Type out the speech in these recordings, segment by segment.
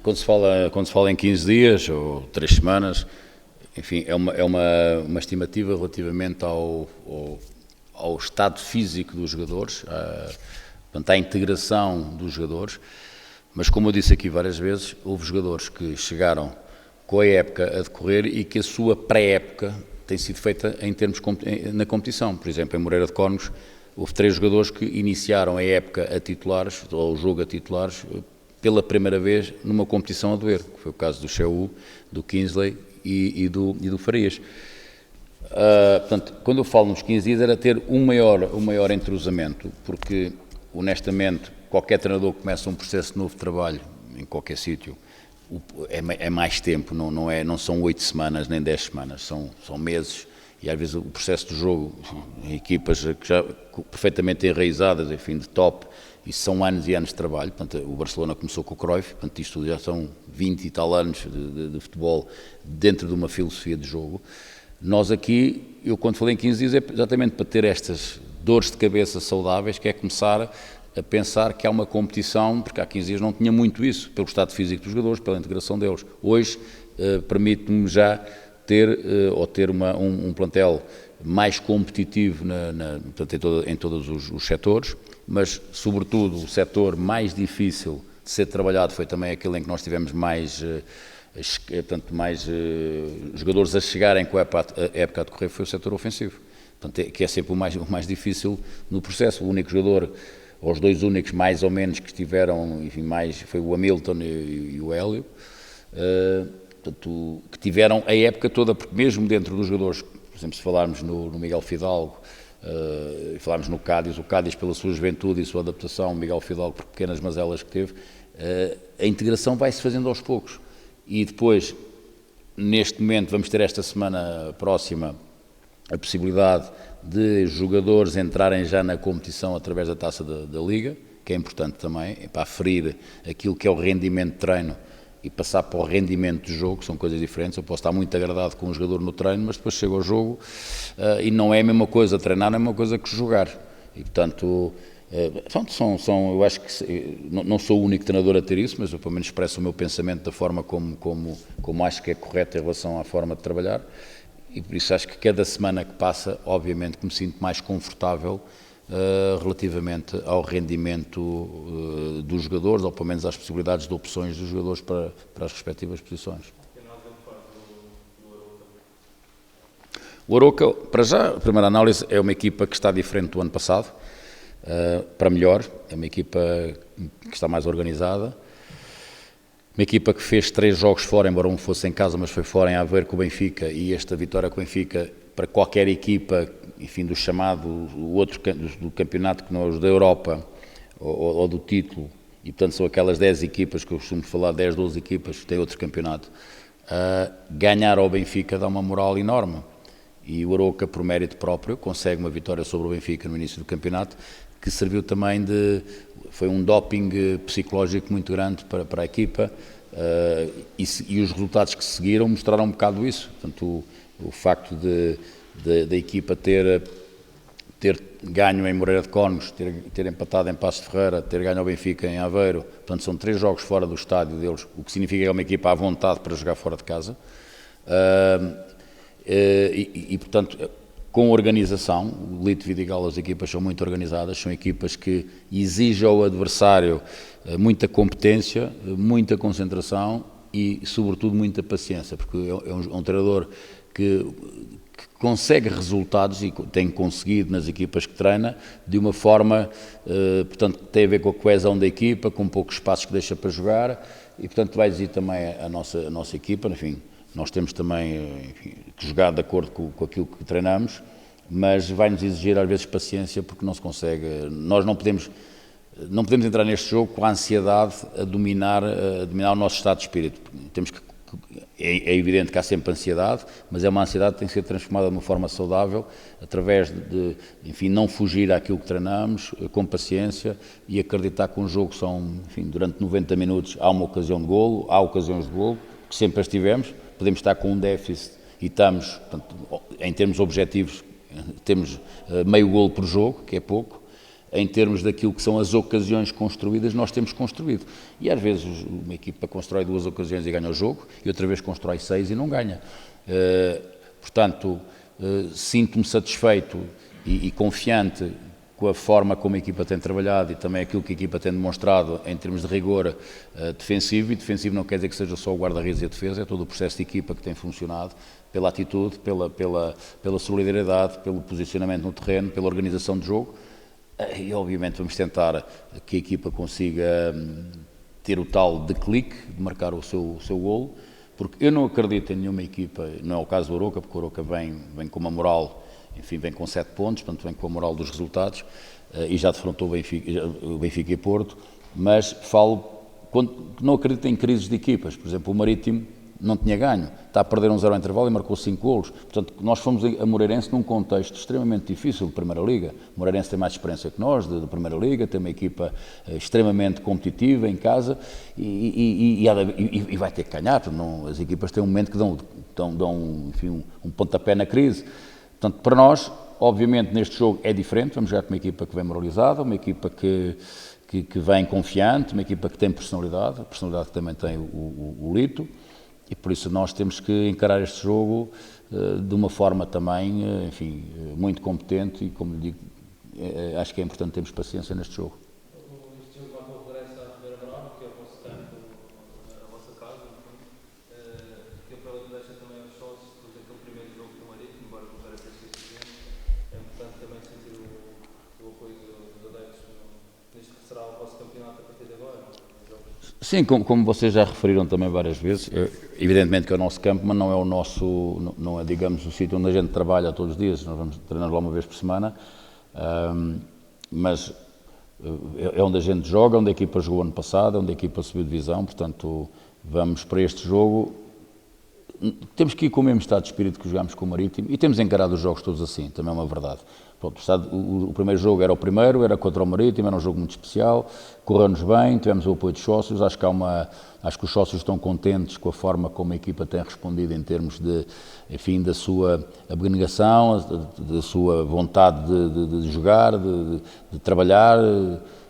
Quando se fala em 15 dias ou 3 semanas, enfim, é uma estimativa relativamente ao estado físico dos jogadores, portanto, à integração dos jogadores, mas como eu disse aqui várias vezes, houve jogadores que chegaram com a época a decorrer e que a sua pré-época tem sido feita na competição. Por exemplo, em Moreira de Cónegos, houve 3 jogadores que iniciaram a época a titulares, ou o jogo a titulares, pela primeira vez numa competição a doer, que foi o caso do Cheu, do Kingsley e do Farias. Portanto, quando eu falo nos 15 dias era ter um maior entrosamento, porque, honestamente, qualquer treinador que começa um processo novo de trabalho, em qualquer sítio, é mais tempo, não são 8 semanas nem 10 semanas, são meses, e às vezes o processo do jogo, em equipas que já perfeitamente enraizadas, enfim, de top, isso são anos e anos de trabalho. Portanto, o Barcelona começou com o Cruyff, portanto, isto já são 20 e tal anos de futebol dentro de uma filosofia de jogo. Nós aqui, eu quando falei em 15 dias, é exatamente para ter estas dores de cabeça saudáveis, que é começar a pensar que há uma competição, porque há 15 dias não tinha muito isso, pelo estado físico dos jogadores, pela integração deles. Hoje permite-me já ter um plantel mais competitivo portanto, em todos os setores, mas, sobretudo, o setor mais difícil de ser trabalhado foi também aquele em que nós tivemos mais jogadores a chegarem com a época a decorrer, foi o setor ofensivo, portanto, que é sempre o mais difícil no processo. O único jogador, ou os 2 únicos mais ou menos que estiveram, enfim, foi o Hamilton e o Hélio, portanto, que tiveram a época toda, porque mesmo dentro dos jogadores, por exemplo, se falarmos no Miguel Fidalgo, falarmos no Cádiz, o Cádiz pela sua juventude e sua adaptação, o Miguel Fidalgo por pequenas mazelas que teve, a integração vai-se fazendo aos poucos. E depois, neste momento, vamos ter esta semana próxima a possibilidade de jogadores entrarem já na competição através da taça da Liga, que é importante também, para aferir aquilo que é o rendimento de treino e passar para o rendimento de jogo, são coisas diferentes. Eu posso estar muito agradado com um jogador no treino, mas depois chega ao jogo e não é a mesma coisa, treinar não é a mesma coisa que jogar. E, portanto, eu acho que não sou o único treinador a ter isso, mas eu pelo menos expresso o meu pensamento da forma como acho que é correto em relação à forma de trabalhar, e por isso acho que cada semana que passa, obviamente que me sinto mais confortável relativamente ao rendimento dos jogadores, ou pelo menos às possibilidades de opções dos jogadores para as respectivas posições. O Arouca, para já, a primeira análise, é uma equipa que está diferente do ano passado, para melhor, é uma equipa que está mais organizada, uma equipa que fez 3 jogos fora, embora um fosse em casa, mas foi fora, em Aveiro com o Benfica, e esta vitória com o Benfica, para qualquer equipa, enfim, do chamado, o outro do campeonato que não é os da Europa, ou do título, e portanto são aquelas 10 equipas que eu costumo falar, 10, 12 equipas que têm outro campeonato, ganhar ao Benfica dá uma moral enorme, e o Arouca, por mérito próprio, consegue uma vitória sobre o Benfica no início do campeonato, que serviu também foi um doping psicológico muito grande para a equipa, e os resultados que seguiram mostraram um bocado isso. Portanto, o facto da equipa ter ganho em Moreira de Cónegos, ter empatado em Paços de Ferreira, ter ganho ao Benfica em Aveiro, portanto são 3 jogos fora do estádio deles, o que significa que é uma equipa à vontade para jogar fora de casa, portanto, com organização. O Lito Vidigal, as equipas são muito organizadas, são equipas que exigem ao adversário muita competência, muita concentração e, sobretudo, muita paciência, porque é um treinador que consegue resultados, e tem conseguido nas equipas que treina, de uma forma, portanto, que tem a ver com a coesão da equipa, com poucos espaços que deixa para jogar, e, portanto, vai exigir também a nossa equipa, enfim. Nós temos também, enfim, que jogar de acordo com aquilo que treinamos, mas vai-nos exigir às vezes paciência, porque não se consegue. Nós não podemos entrar neste jogo com a ansiedade a dominar o nosso estado de espírito. É evidente que há sempre ansiedade, mas é uma ansiedade que tem que ser transformada de uma forma saudável, através de enfim, não fugir àquilo que treinamos, com paciência, e acreditar que um jogo enfim, durante 90 minutos há uma ocasião de golo, há ocasiões de golo, que sempre as tivemos. Podemos estar com um déficit e estamos, portanto, em termos objetivos, temos meio golo por jogo, que é pouco, em termos daquilo que são as ocasiões construídas, nós temos construído. E às vezes uma equipa constrói 2 ocasiões e ganha o jogo, e outra vez constrói 6 e não ganha. Portanto, sinto-me satisfeito e confiante com a forma como a equipa tem trabalhado e também aquilo que a equipa tem demonstrado em termos de rigor defensivo, e defensivo não quer dizer que seja só o guarda-redes e a defesa, é todo o processo de equipa que tem funcionado, pela atitude, pela solidariedade, pelo posicionamento no terreno, pela organização de jogo, e obviamente vamos tentar que a equipa consiga ter o tal de clique, de marcar o seu golo, porque eu não acredito em nenhuma equipa, não é o caso do Arouca, porque o Arouca vem com uma moral, enfim, vem com 7 pontos, portanto vem com a moral dos resultados, e já defrontou o Benfica e Porto, mas não acredito em crises de equipas. Por exemplo, o Marítimo não tinha ganho, está a perder 1-0 ao intervalo e marcou 5 golos. Portanto, nós fomos a Moreirense num contexto extremamente difícil de Primeira Liga. O Moreirense tem mais experiência que nós, de Primeira Liga, tem uma equipa extremamente competitiva em casa e vai ter que ganhar. Portanto, as equipas têm um momento que dão enfim, um pontapé na crise. Portanto, para nós, obviamente, neste jogo é diferente. Vamos jogar com uma equipa que vem moralizada, uma equipa que vem confiante, uma equipa que tem personalidade, a personalidade que também tem o Lito, e por isso nós temos que encarar este jogo de uma forma também, enfim, muito competente, e como lhe digo, acho que é importante termos paciência neste jogo. Este jogo vai com o regresso à Ribeira Brava, que é o vosso campo, a vossa casa, no fundo, que para deixa também aos sócios, depois daquele primeiro jogo com o Marítimo, embora não era para ser suficiente, é importante também sentir o apoio dos adeptos neste que será o vosso campeonato a partir de agora. Sim, como vocês já referiram também várias vezes, evidentemente que é o nosso campo, mas não é o nosso, não é, digamos, o sítio onde a gente trabalha todos os dias. Nós vamos treinar lá uma vez por semana, mas é onde a gente joga, onde a equipa jogou ano passado, onde a equipa subiu divisão, portanto vamos para este jogo. Temos que ir com o mesmo estado de espírito que jogámos com o Marítimo, e temos encarado os jogos todos assim, também é uma verdade. Pronto, o primeiro jogo era o primeiro, era contra o Marítimo, era um jogo muito especial, correu-nos bem, tivemos o apoio dos sócios, acho que os sócios estão contentes com a forma como a equipa tem respondido em termos de, enfim, da sua abnegação, da sua vontade de jogar, de trabalhar,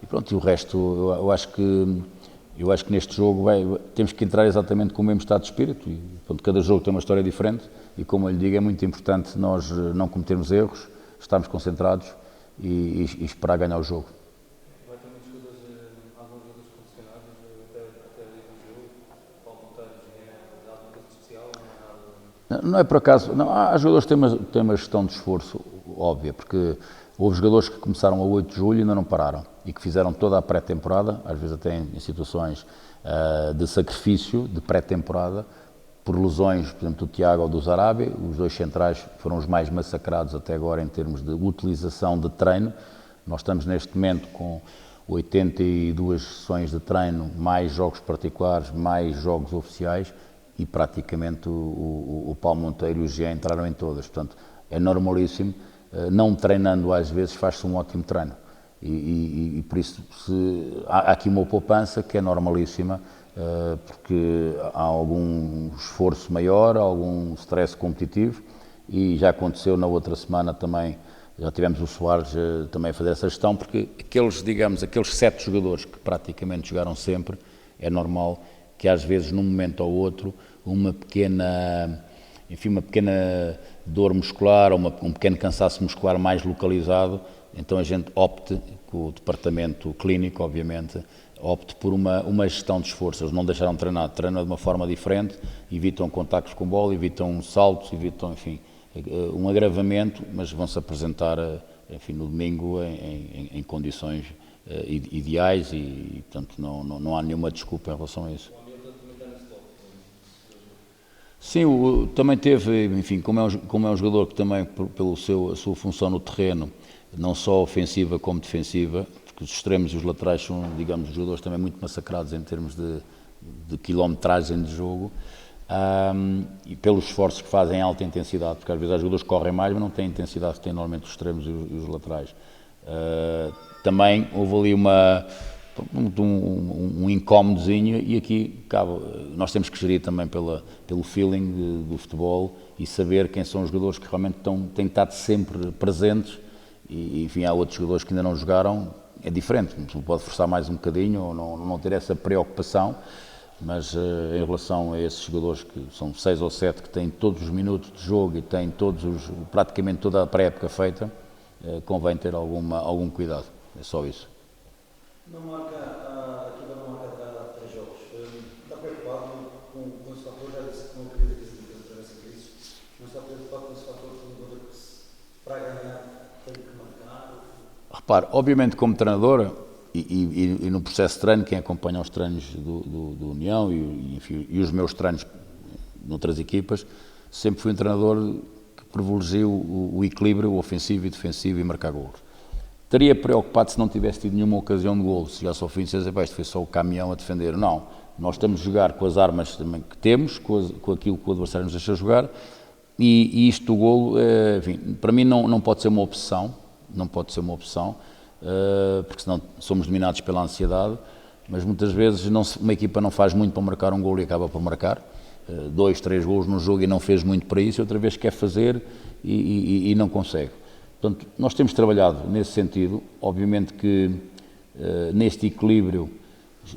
e pronto, e o resto, eu acho que neste jogo temos que entrar exatamente com o mesmo estado de espírito, e pronto, cada jogo tem uma história diferente, e como eu lhe digo, é muito importante nós não cometermos erros, estarmos concentrados e esperar ganhar o jogo. Vai ter muitos alguns jogadores profissionais até ali no jogo, Paulo Monteiro, é alguma coisa especial? Não é por acaso, não, há jogadores que têm uma gestão de esforço óbvia, porque houve jogadores que começaram a 8 de julho e ainda não pararam, e que fizeram toda a pré-temporada, às vezes até em situações de sacrifício, de pré-temporada, por lesões, por exemplo, do Tiago ou do Zarabia. Os 2 centrais foram os mais massacrados até agora em termos de utilização de treino. Nós estamos neste momento com 82 sessões de treino, mais jogos particulares, mais jogos oficiais, e praticamente o Paulo Monteiro e o Jean entraram em todas. Portanto, é normalíssimo, não treinando às vezes faz-se um ótimo treino. E por isso há aqui uma poupança que é normalíssima, porque há algum esforço maior, algum stress competitivo, e já aconteceu na outra semana também, já tivemos o Soares também a fazer essa gestão, porque aqueles 7 jogadores que praticamente jogaram sempre, é normal que às vezes num momento ou outro uma pequena dor muscular ou um pequeno cansaço muscular mais localizado, então a gente opte, com o departamento clínico obviamente, opte por uma gestão de esforço. Eles não deixaram de treinar, treinam de uma forma diferente, evitam contactos com bola, evitam saltos, evitam, enfim, um agravamento, mas vão-se apresentar, enfim, no domingo em condições ideais, e portanto não há nenhuma desculpa em relação a isso. Sim, também teve, enfim, como é um jogador que também, pela sua função no terreno, não só ofensiva como defensiva, porque os extremos e os laterais são, digamos, jogadores também muito massacrados em termos de quilometragem de jogo, e pelos esforços que fazem em alta intensidade, porque às vezes os jogadores correm mais, mas não têm a intensidade que têm normalmente os extremos e os laterais. Também houve ali um incómodozinho, e aqui nós temos que gerir também pelo feeling do futebol e saber quem são os jogadores que realmente têm estado sempre presentes enfim, há outros jogadores que ainda não jogaram, é diferente, pode forçar mais um bocadinho ou não ter essa preocupação, mas em relação a esses jogadores que são 6 ou 7 que têm todos os minutos de jogo e têm praticamente toda a pré-época feita, convém ter algum cuidado, é só isso. Não marca, a equipa não marca há 3 jogos. Está preocupado com esse fator? Já disse que não acredita que esse equipa atravessa isso. Não está preocupado com esse fator que para ganhar tem que marcar? Repare, obviamente como treinador e no processo de treino, quem acompanha os treinos do União e os meus treinos noutras equipas, sempre fui um treinador que privilegiou o equilíbrio ofensivo e defensivo e marcar golos. Estaria preocupado se não tivesse tido nenhuma ocasião de golo, se chegasse ao fim e dissesse, isto foi só o caminhão a defender. Não, nós estamos a jogar com as armas também que temos, com aquilo que o adversário nos deixa jogar, e isto do golo, enfim, para mim não pode ser uma opção, porque senão somos dominados pela ansiedade, mas muitas vezes uma equipa não faz muito para marcar um golo e acaba por marcar, 2, 3 golos no jogo e não fez muito para isso, e outra vez quer fazer e não consegue. Portanto, nós temos trabalhado nesse sentido, obviamente que neste equilíbrio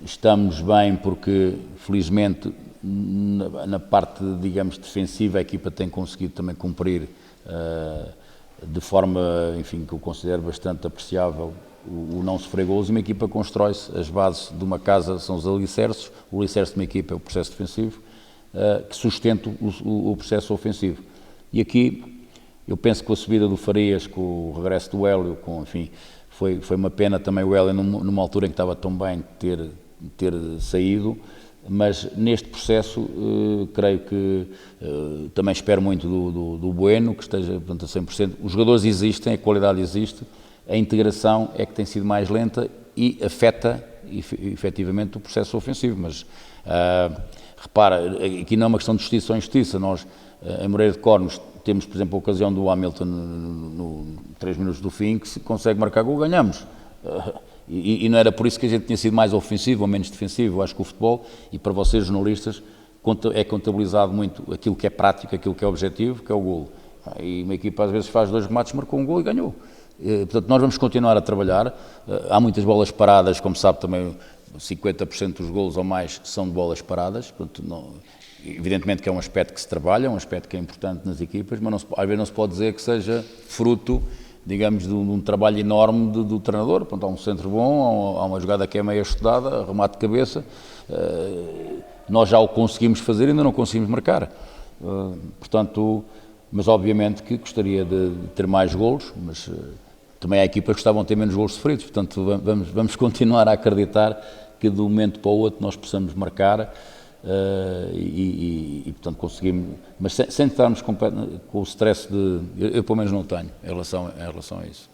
estamos bem porque, felizmente, na parte, digamos, defensiva, a equipa tem conseguido também cumprir de forma, enfim, que eu considero bastante apreciável o não sofrer golos, e uma equipa constrói-se, as bases de uma casa são os alicerces, o alicerce de uma equipa é o processo defensivo, que sustenta o processo ofensivo. E aqui, eu penso que com a subida do Farias, com o regresso do Hélio, enfim, foi uma pena também o Hélio, numa altura em que estava tão bem, ter saído, mas neste processo creio que também espero muito do Bueno, que esteja, portanto, a 100%. Os jogadores existem, a qualidade existe, a integração é que tem sido mais lenta e afeta efetivamente o processo ofensivo, mas repara, aqui não é uma questão de justiça ou injustiça. Nós, em Moreira de Cónegos, temos, por exemplo, a ocasião do Hamilton no 3 minutos do fim, que se consegue marcar gol, ganhamos. E não era por isso que a gente tinha sido mais ofensivo ou menos defensivo. Eu acho que o futebol, e para vocês jornalistas, é contabilizado muito aquilo que é prático, aquilo que é objetivo, que é o golo. E uma equipa às vezes faz 2 remates, marcou um golo e ganhou. Portanto, nós vamos continuar a trabalhar. Há muitas bolas paradas, como sabe também, 50% dos golos ou mais são de bolas paradas. Portanto, evidentemente que é um aspecto que se trabalha, um aspecto que é importante nas equipas, mas às vezes não se pode dizer que seja fruto, digamos, de um trabalho enorme do treinador. Portanto, há um centro bom, há uma jogada que é meio estudada, remate de cabeça, nós já o conseguimos fazer e ainda não conseguimos marcar. Portanto, mas obviamente que gostaria de ter mais golos, mas também há equipas que gostavam de ter menos golos sofridos. Portanto, vamos continuar a acreditar que de um momento para o outro nós possamos marcar. Portanto conseguimos, mas sem estarmos com o stress eu pelo menos não tenho em relação a isso.